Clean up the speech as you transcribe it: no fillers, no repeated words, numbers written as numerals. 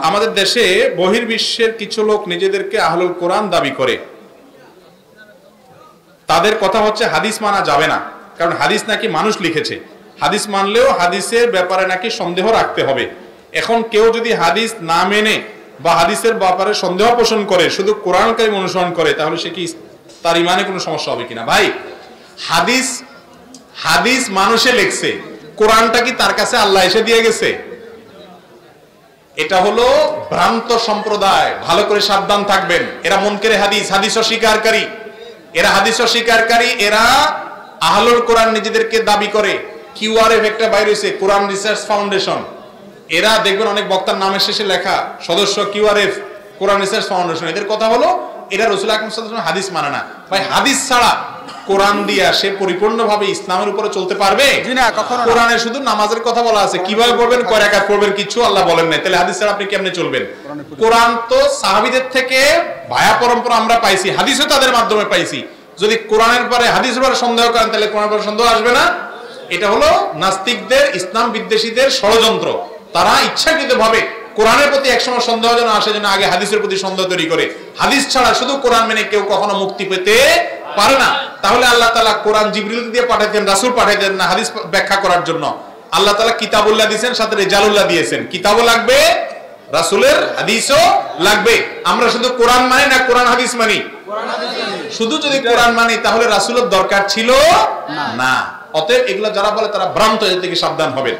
আমাদের দেশে বহির্বিশ্বের কিছু লোক নিজেদেরকে আহলুল কোরআন দাবি করে। তাদের কথা হচ্ছে হাদিস মানা যাবে না, কারণ হাদিস নাকি মানুষ লিখেছে। হাদিস মানলেও হাদিসের ব্যাপারে নাকি সন্দেহ রাখতে হবে। এখন কেউ যদি হাদিস না মেনে বা হাদিসের ব্যাপারে সন্দেহ পোষণ করে, শুধু কোরআন কারীম অনুসরণ করে, তাহলে সে কি তার ইমানে কোনো সমস্যা হবে কিনা? ভাই, হাদিস মানুষে লিখছে, কোরআনটা কি তার কাছে আল্লাহ এসে দিয়ে গেছে? এটা হলো ভ্রান্ত সম্প্রদায়, ভালো করে সাবধান থাকবেন। এরা মুনকারে হাদিস অস্বীকারী, এরা আহলুল কোরআন নিজেদেরকে দাবি করে। কিউআরএফ একটা বাইরে হয়েছে, কোরআন রিসার্চ ফাউন্ডেশন। এরা দেখবেন অনেক বক্তার নামের শেষে লেখা সদস্য কিউআরএফ, কোরআন রিসার্চ ফাউন্ডেশন। এদের কথা হলো এরা রাসূল আকরাম সাল্লাল্লাহু আলাইহি ওয়াসাল্লাম হাদিস মানে না। ভাই, হাদিস ছাড়া কোরআন দিয়া সে পরিপূর্ণভাবে ইসলামের উপরে চলতে পারবে? কোরআনে শুধু নামাজের কথা বলা আছে, কিভাবে পড়বেন, কয় রাকাত পড়বেন, কিছু আল্লাহ বলেন নাই। তাহলে হাদিস ছাড়া আপনি কেমনে চলবেন? কোরআন তো সাহাবীদের থেকে ভায়া পরম্পরা আমরা পাইছি, হাদিসও তাদের মাধ্যমে পাইছি। যদি কোরআনের পরে হাদিসের পরে সন্দেহ করেন, তাহলে কোরআনের পরে সন্দেহ আসবে না? এটা হলো নাস্তিকদের, ইসলাম বিদ্বেষীদের ষড়যন্ত্র। তারা ইচ্ছাকৃতভাবে কোরআনের প্রতি একসময় সন্দেহ যেন আসে, যেন আগে হাদিসের প্রতি সন্দেহ তৈরি করে। হাদিস ছাড়া শুধু কোরআন মেনে কেউ কখনো মুক্তি পেতে পারে না। তাহলে আল্লাহ তাআলা কোরআন জিবরিল দিয়ে পাঠাতেন, রাসূল পাঠাতেন না হাদিস ব্যাখ্যা করার জন্য? আল্লাহ তাআলা কিতাবুল্লাহ দিয়েছেন, সাথে রিজালুল্লাহ দিয়েছেন। কিতাবও লাগবে, রাসূলের হাদিসও লাগবে। আমরা শুধু কোরআন মানি না কোরআন হাদিস মানি? শুধু যদি কোরআন মানি তাহলে রাসূলের দরকার ছিল না। অতএব এগুলো যারা বলে তারা ভ্রান্ত, এর থেকে সাবধান হবেন।